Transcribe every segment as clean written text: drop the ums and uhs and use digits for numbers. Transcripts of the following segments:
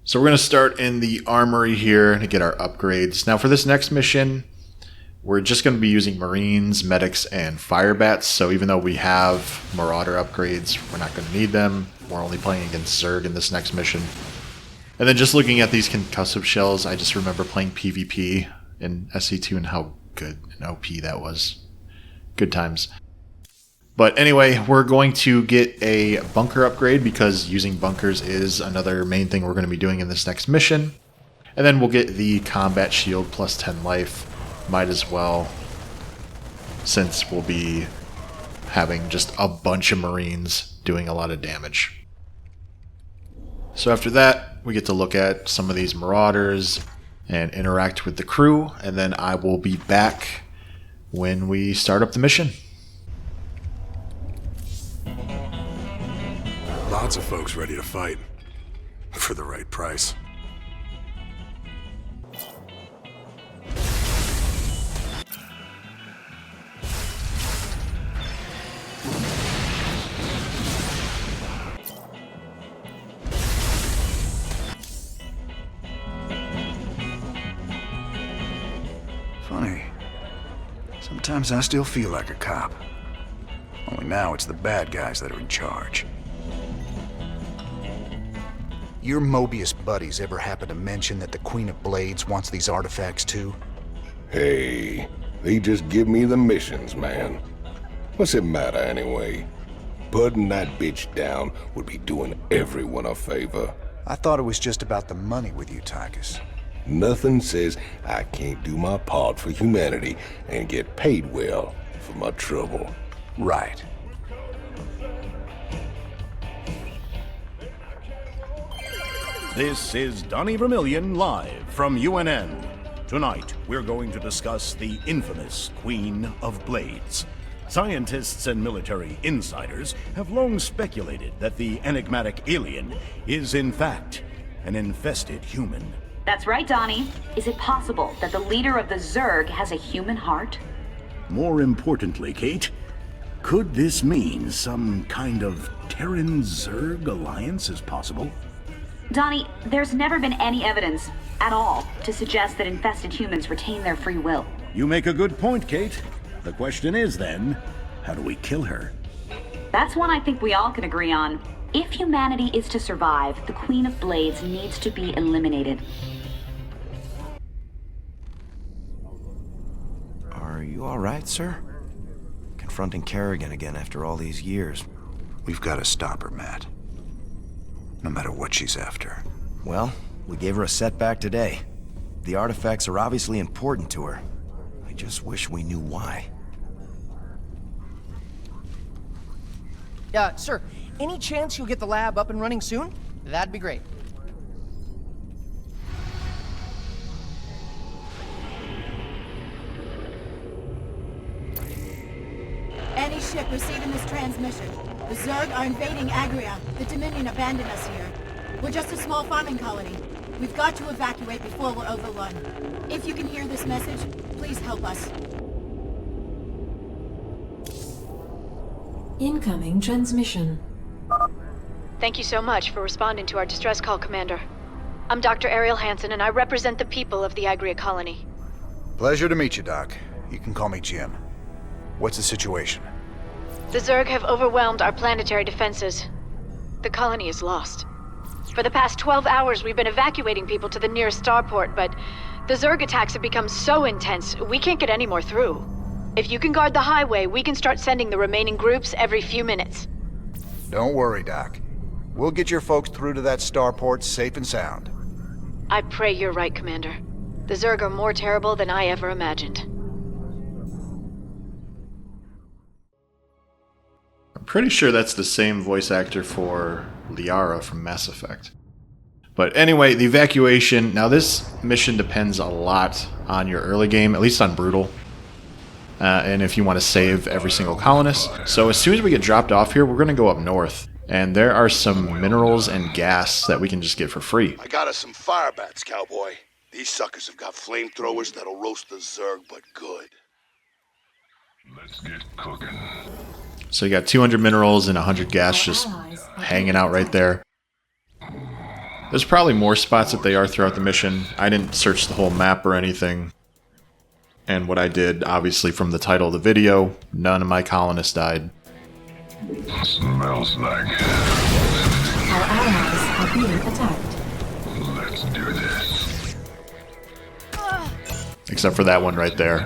So we're going to start in the armory here to get our upgrades. Now for this next mission, we're just going to be using Marines, Medics, and Fire Bats. So even though we have Marauder upgrades, we're not going to need them. We're only playing against Zerg in this next mission. And then just looking at these concussive shells, I just remember playing PvP in SC2 and how good and OP that was. Good times. But anyway, we're going to get a bunker upgrade because using bunkers is another main thing we're going to be doing in this next mission. And then we'll get the combat shield plus 10 life. Might as well, since we'll be having just a bunch of Marines doing a lot of damage. So after that, we get to look at some of these Marauders and interact with the crew, and then I will be back when we start up the mission. Lots of folks ready to fight. For the right price. Funny. Sometimes I still feel like a cop. Only now it's the bad guys that are in charge. Your Mobius buddies ever happen to mention that the Queen of Blades wants these artifacts too? Hey, they just give me the missions, man. What's it matter anyway? Putting that bitch down would be doing everyone a favor. I thought it was just about the money with you, Tychus. Nothing says I can't do my part for humanity and get paid well for my trouble. Right. This is Donnie Vermillion live from UNN. Tonight, we're going to discuss the infamous Queen of Blades. Scientists and military insiders have long speculated that the enigmatic alien is, in fact, an infested human. That's right, Donnie. Is it possible that the leader of the Zerg has a human heart? More importantly, Kate, could this mean some kind of Terran-Zerg alliance is possible? Donnie, there's never been any evidence at all to suggest that infested humans retain their free will. You make a good point, Kate. The question is then, how do we kill her? That's one I think we all can agree on. If humanity is to survive, the Queen of Blades needs to be eliminated. Are you all right, sir? Confronting Kerrigan again after all these years. We've got to stop her, Matt. No matter what she's after. Well, we gave her a setback today. The artifacts are obviously important to her. I just wish we knew why. Sir, any chance you'll get the lab up and running soon? That'd be great. Any ship receiving this transmission. The Zerg are invading Agria. The Dominion abandoned us here. We're just a small farming colony. We've got to evacuate before we're overrun. If you can hear this message, please help us. Incoming transmission. Thank you so much for responding to our distress call, Commander. I'm Dr. Ariel Hanson, and I represent the people of the Agria colony. Pleasure to meet you, Doc. You can call me Jim. What's the situation? The Zerg have overwhelmed our planetary defenses. The colony is lost. For the past 12 hours, we've been evacuating people to the nearest starport, but the Zerg attacks have become so intense, we can't get any more through. If you can guard the highway, we can start sending the remaining groups every few minutes. Don't worry, Doc. We'll get your folks through to that starport safe and sound. I pray you're right, Commander. The Zerg are more terrible than I ever imagined. I'm pretty sure that's the same voice actor for Liara from Mass Effect. But anyway, the evacuation. Now this mission depends a lot on your early game, at least on Brutal. And if you want to save every single colonist. So as soon as we get dropped off here, we're going to go up north. And there are some minerals and gas that we can just get for free. I got us some fire bats, cowboy. These suckers have got flamethrowers that'll roast the Zerg, but good. Let's get cooking. So you got 200 minerals and 100 gas just hanging out right there. There's probably more spots that they are throughout the mission. I didn't search the whole map or anything. And what I did, obviously from the title of the video, none of my colonists died. Smells like... Our allies are being attacked. Let's do this. Except for that one right there.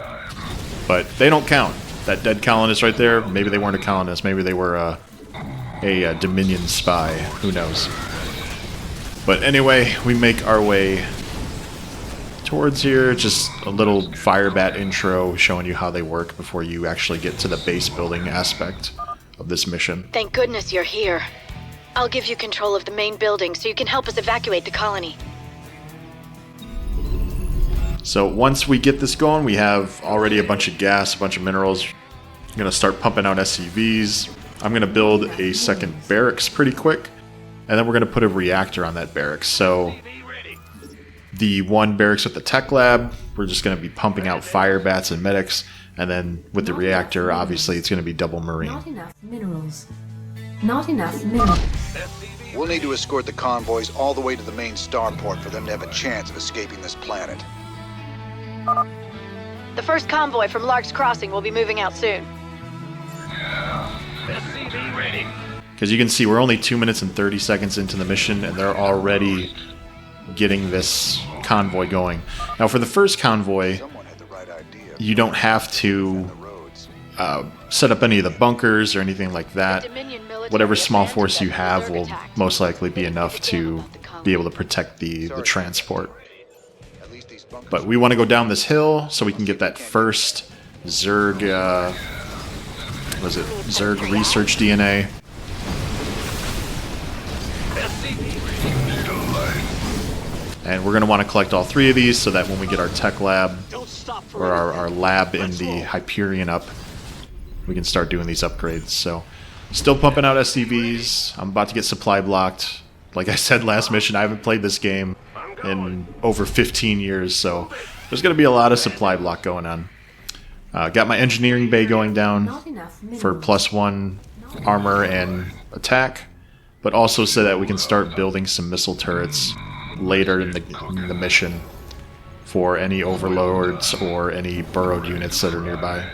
But they don't count. That dead colonist right there, maybe they weren't a colonist. Maybe they were a Dominion spy. Who knows? But anyway, we make our way towards here. Just a little firebat intro showing you how they work before you actually get to the base building aspect of this mission. Thank goodness you're here. I'll give you control of the main building so you can help us evacuate the colony. So once we get this going, we have already a bunch of gas, a bunch of minerals. I'm going to start pumping out SCVs. I'm going to build a second barracks pretty quick. And then we're going to put a reactor on that barracks. So the one barracks with the tech lab, we're just going to be pumping out fire bats and medics. And then with the reactor, obviously, it's going to be double marine. Not enough minerals. Not enough minerals. We'll need to escort the convoys all the way to the main starport for them to have a chance of escaping this planet. The first convoy from Lark's Crossing will be moving out soon. Because you can see we're only 2 minutes and 30 seconds into the mission, and they're already getting this convoy going. Now, for the first convoy, you don't have to set up any of the bunkers or anything like that. Whatever small force you have will most likely be enough to be able to protect the transport. But we want to go down this hill so we can get that first Zerg, Zerg research DNA. And we're going to want to collect all 3 of these so that when we get our tech lab, or our lab in the Hyperion up, we can start doing these upgrades. So, still pumping out SCVs. I'm about to get supply blocked. Like I said last mission, I haven't played this game in over 15 years, so there's going to be a lot of supply block going on. Got my engineering bay going down for +1 armor and attack, but also so that we can start building some missile turrets later in the mission for any overlords or any burrowed units that are nearby.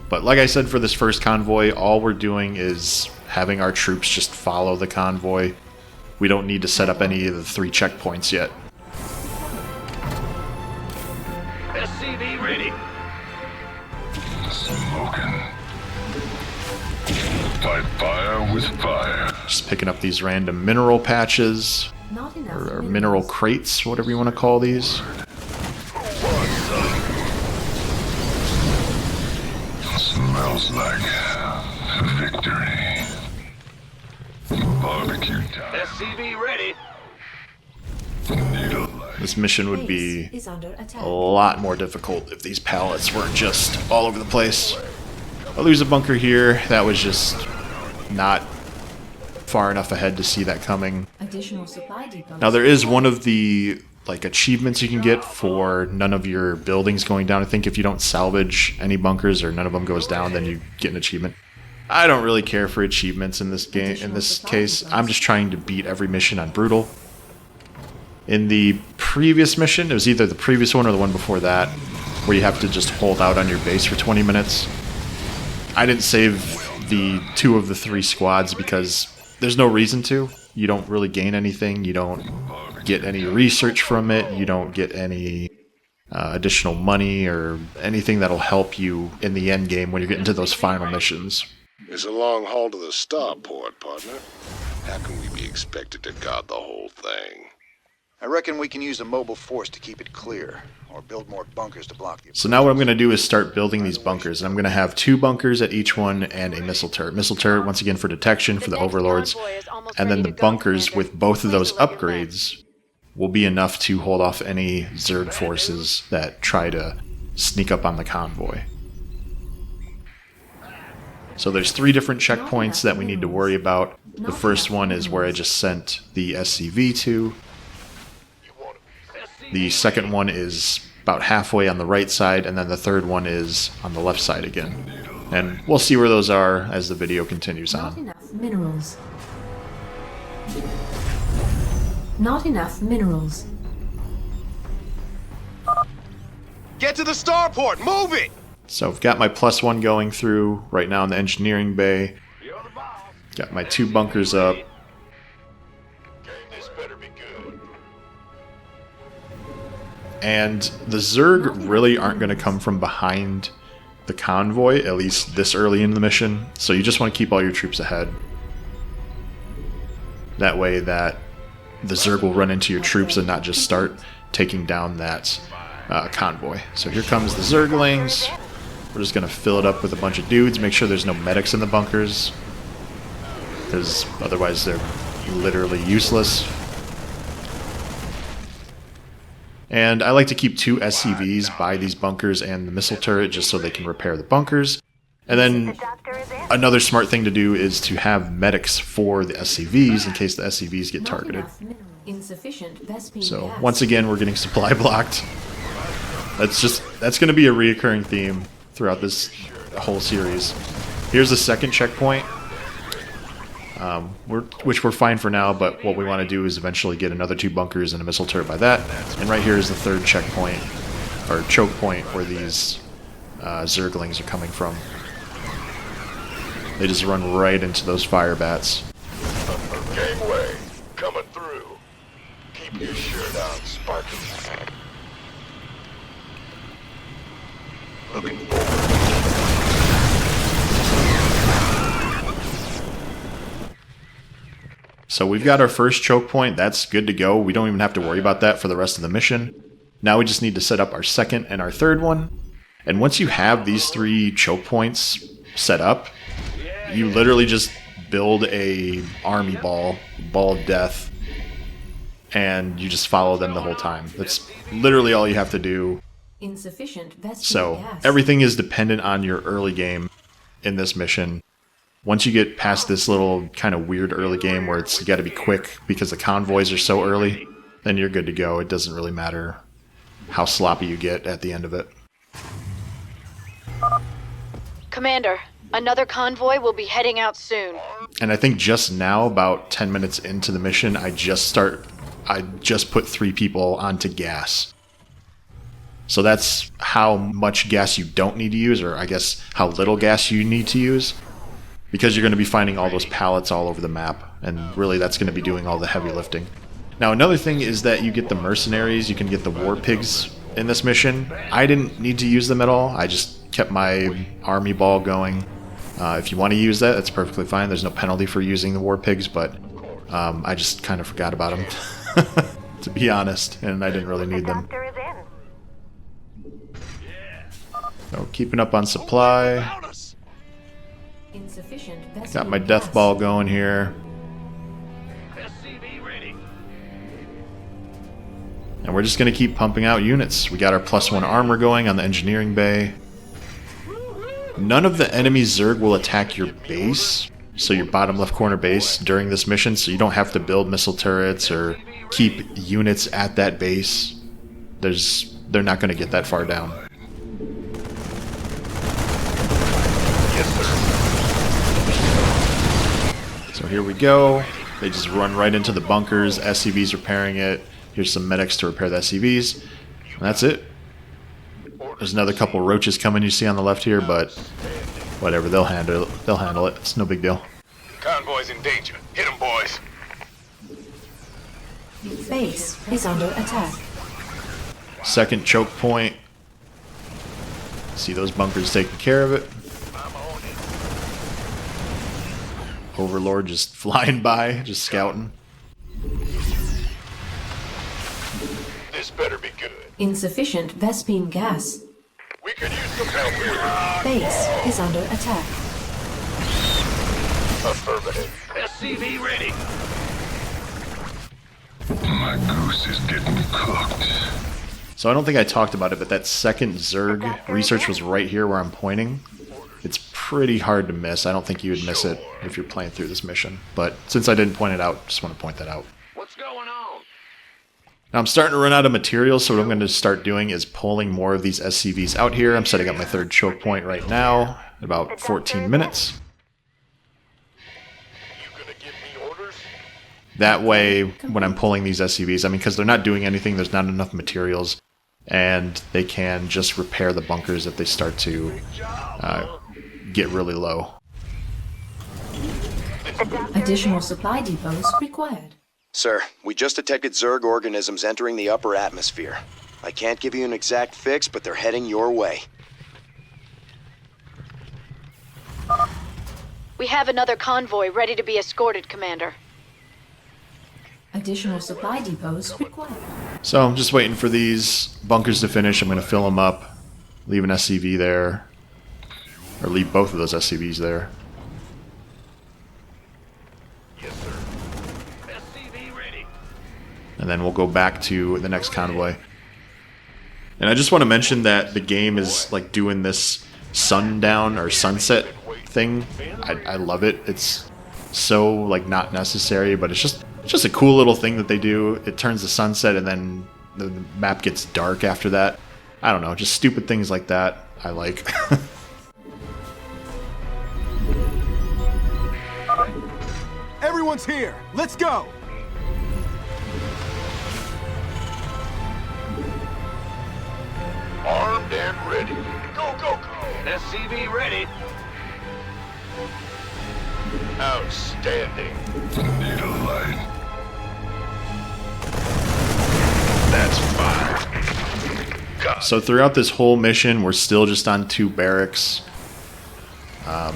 But like I said, for this first convoy, all we're doing is having our troops just follow the convoy. We don't need to set up any of the 3 checkpoints yet. SCV ready. Smoking. Fight fire with fire. Just picking up these random mineral patches, or mineral crates, whatever you want to call these. Smells like victory. Barbecue time. SCV ready. This mission would be a lot more difficult if these pallets weren't just all over the place. Oh, there's a bunker here. That was just not far enough ahead to see that coming. Now there is one of the achievements you can get for none of your buildings going down. I think if you don't salvage any bunkers or none of them goes down, then you get an achievement. I don't really care for achievements in this game. In this case, I'm just trying to beat every mission on brutal. In the previous mission, it was either the previous one or the one before that, where you have to just hold out on your base for 20 minutes. I didn't save the 2 of the 3 squads because there's no reason to. You don't really gain anything. You don't get any research from it. You don't get any additional money or anything that'll help you in the end game when you get into those final missions. It's a long haul to the starport, partner. How can we be expected to guard the whole thing? I reckon we can use a mobile force to keep it clear, or build more bunkers to block the... So now what I'm going to do is start building these bunkers. And I'm going to have 2 bunkers at each one and a missile turret. Missile turret, once again, for detection, for the overlords. And then the bunkers with both of those upgrades will be enough to hold off any Zerg forces that try to sneak up on the convoy. So there's 3 different checkpoints that we need to worry about. The first one is where I just sent the SCV to. The second one is about halfway on the right side, and then the third one is on the left side again. And we'll see where those are as the video continues on. Not enough minerals. Not enough minerals. Get to the starport! Move it! So I've got my +1 going through right now in the engineering bay. Got my 2 bunkers up. And the Zerg really aren't going to come from behind the convoy, at least this early in the mission. So you just want to keep all your troops ahead. That way that the Zerg will run into your troops and not just start taking down that convoy. So here comes the Zerglings. We're just going to fill it up with a bunch of dudes. Make sure there's no medics in the bunkers, because otherwise they're literally useless. And I like to keep 2 SCVs by these bunkers and the missile turret just so they can repair the bunkers. And then another smart thing to do is to have medics for the SCVs in case the SCVs get targeted. So once again, we're getting supply blocked. That's going to be a reoccurring theme throughout this whole series. Here's the second checkpoint, which we're fine for now, but what we want to do is eventually get another 2 bunkers and a missile turret by that. And right here is the third checkpoint, or choke point, where these Zerglings are coming from. They just run right into those fire bats. Gangway, coming through. Keep your shirt on, Sparky. Looking forward. So we've got our first choke point. That's good to go. We don't even have to worry about that for the rest of the mission. Now we just need to set up our second and our third one. And once you have these 3 choke points set up, you literally just build a army ball of death, and you just follow them the whole time. That's literally all you have to do. So everything is dependent on your early game in this mission. Once you get past this little kind of weird early game where you got to be quick because the convoys are so early, then you're good to go. It doesn't really matter how sloppy you get at the end of it. Commander, another convoy will be heading out soon. And I think just now, about 10 minutes into the mission, I just put 3 people onto gas. So that's how much gas you don't need to use, or I guess how little gas you need to use, because you're going to be finding all those pallets all over the map, and really that's going to be doing all the heavy lifting. Now another thing is that you get the mercenaries, you can get the war pigs in this mission. I didn't need to use them at all. I just kept my army ball going. If you want to use that, that's perfectly fine. There's no penalty for using the war pigs, but I just kind of forgot about them, to be honest, and I didn't really need them. So keeping up on supply. Got my death ball going here. And we're just going to keep pumping out units. We got our +1 armor going on the engineering bay. None of the enemy Zerg will attack your base, so your bottom left corner base, during this mission, so you don't have to build missile turrets or keep units at that base. They're not going to get that far down. So here we go. They just run right into the bunkers. SCV's repairing it. Here's some medics to repair the SCVs. And that's it. There's another couple roaches coming you see on the left here, but whatever, they'll handle it. It's no big deal. Convoy's in danger. Hit 'em, boys. Base is under attack. Second choke point. See those bunkers taking care of it. Overlord just flying by, just scouting. This better be good. Insufficient Vespine gas. We could use some help here. Base is under attack. Affirmative. SCV ready. My goose is getting cooked. So I don't think I talked about it, but that second Zerg research was right here where I'm pointing. It's pretty hard to miss. I don't think you would miss it if you're playing through this mission. But since I didn't point it out, just want to point that out. What's going on? Now I'm starting to run out of materials, so what I'm going to start doing is pulling more of these SCVs out here. I'm setting up my third choke point right now, in about 14 minutes. That way, when I'm pulling these SCVs, I mean, because they're not doing anything, there's not enough materials, and they can just repair the bunkers if they start to get really low. Additional supply depots required. Sir, we just detected Zerg organisms entering the upper atmosphere. I can't give you an exact fix, but they're heading your way. We have another convoy ready to be escorted, Commander. Additional supply depots required. So I'm just waiting for these bunkers to finish. I'm going to fill them up, leave an SCV there, or leave both of those SCVs there. Yes, sir. SCV ready. And then we'll go back to the next convoy. And I just want to mention that the game is like doing this sundown or sunset thing. I love it. It's so like not necessary, but it's just a cool little thing that they do. It turns the sunset and then the map gets dark after that. I don't know, just stupid things like that I like. Everyone's here. Let's go. Armed and ready. Go, go, go. SCV ready. Outstanding. Need a light. That's fine. So throughout this whole mission, we're still just on 2 barracks.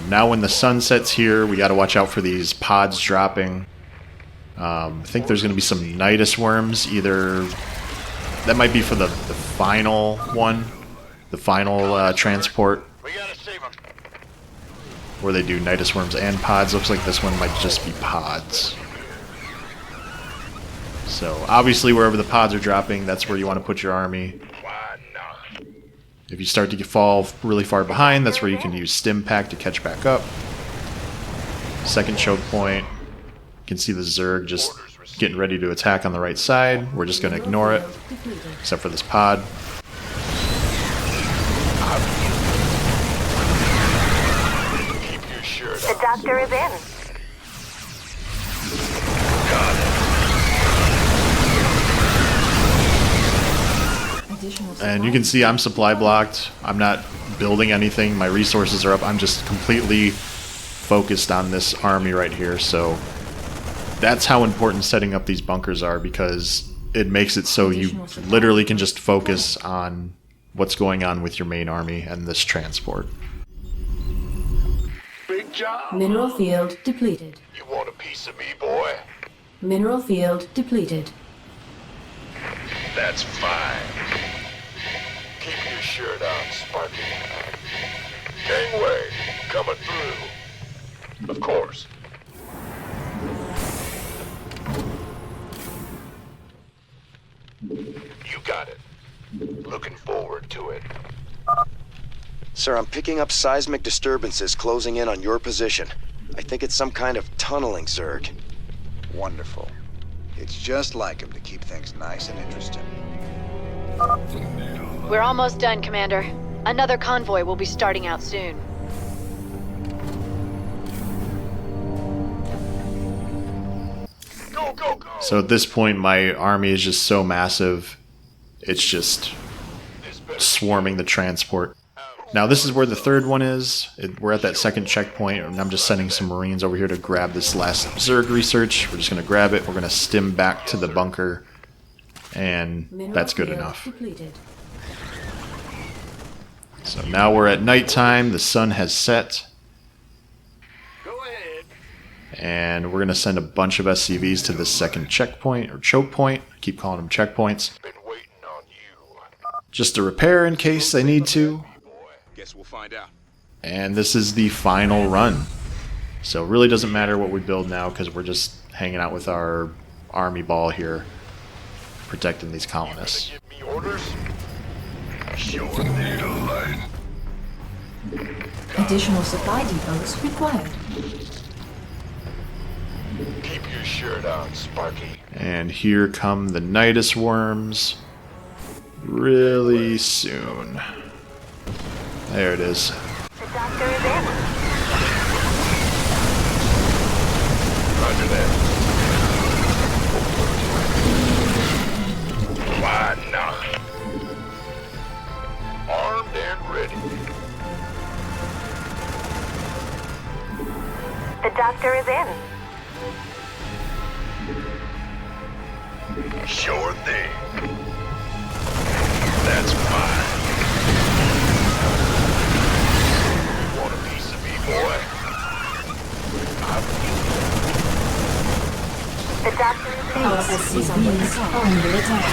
Now when the sun sets here, we got to watch out for these pods dropping. I think there's going to be some Nidus worms, either... That might be for the final one, the final transport, where they do Nidus worms and pods. Looks like this one might just be pods. So obviously wherever the pods are dropping, that's where you want to put your army. If you start to fall really far behind, that's where you can use Stim Pack to catch back up. Second choke point. You can see the Zerg just getting ready to attack on the right side. We're just going to ignore it, except for this pod. The doctor is in. And you can see I'm supply blocked. I'm not building anything. My resources are up. I'm just completely focused on this army right here. So that's how important setting up these bunkers are, because it makes it so you literally can just focus on what's going on with your main army and this transport. Big job. Mineral field depleted. You want a piece of me, boy? Mineral field depleted. That's fine. Keep your shirt on, Sparky. Gangway, coming through. Of course. You got it. Looking forward to it. Sir, I'm picking up seismic disturbances closing in on your position. I think it's some kind of tunneling Zerg. Wonderful. It's just like him to keep things nice and interesting. We're almost done, Commander. Another convoy will be starting out soon. Go, go, go. So at this point, my army is just so massive, it's just swarming the transport. Now this is where the third one is. We're at that second checkpoint, and I'm just sending some Marines over here to grab this last Zerg research. We're just going to grab it. We're going to stim back to the bunker, and that's good enough. So now we're at nighttime. The sun has set. And we're going to send a bunch of SCVs to this second checkpoint, or choke point. I keep calling them checkpoints. Just to repair in case they need to. Guess we'll find out. And this is the final run. So it really doesn't matter what we build now, because we're just hanging out with our army ball here, protecting these colonists. Give me orders? Sure. Need a light. Additional supply depots required. Keep your shirt on, Sparky. And here come the Nidus worms. Really soon. There it is. The doctor is in. Roger that. The doctor is in. Sure thing. That's fine. Want a piece of me, boy? The doctor is in. Our SCVs are under attack.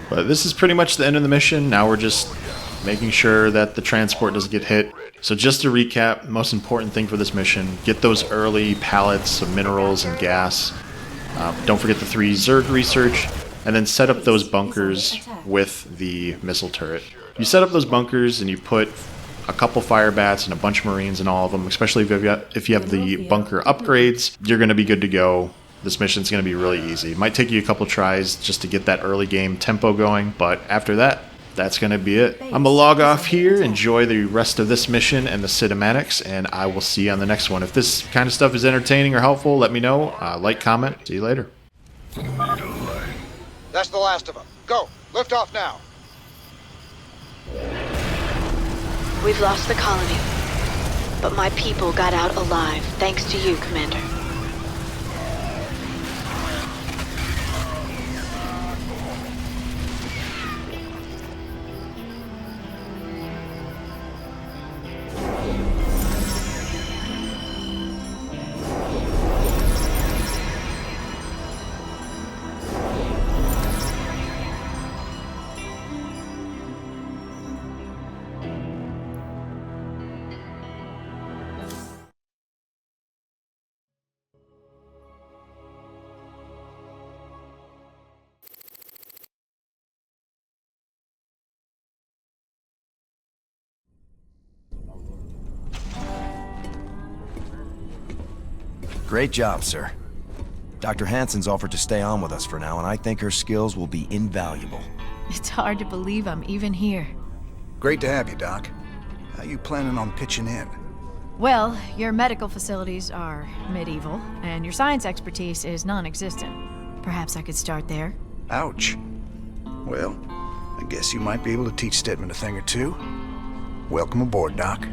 But this is pretty much the end of the mission. Now we're just making sure that the transport doesn't get hit. So just to recap, the most important thing for this mission, get those early pallets of minerals and gas. Don't forget the 3 Zerg research, and then set up those bunkers with the missile turret. You set up those bunkers and you put a couple fire bats and a bunch of Marines in all of them, especially if you have the bunker upgrades, you're going to be good to go. This mission's going to be really easy. It might take you a couple tries just to get that early game tempo going, but after that, that's going to be it. I'm going to log off here, enjoy the rest of this mission and the cinematics, and I will see you on the next one. If this kind of stuff is entertaining or helpful, let me know. Like, comment. See you later. That's the last of them. Go. Lift off now. We've lost the colony, but my people got out alive, thanks to you, Commander. Great job, sir. Dr. Hanson's offered to stay on with us for now, and I think her skills will be invaluable. It's hard to believe I'm even here. Great to have you, Doc. How you planning on pitching in? Well, your medical facilities are medieval, and your science expertise is non-existent. Perhaps I could start there? Ouch. Well, I guess you might be able to teach Stedman a thing or two. Welcome aboard, Doc.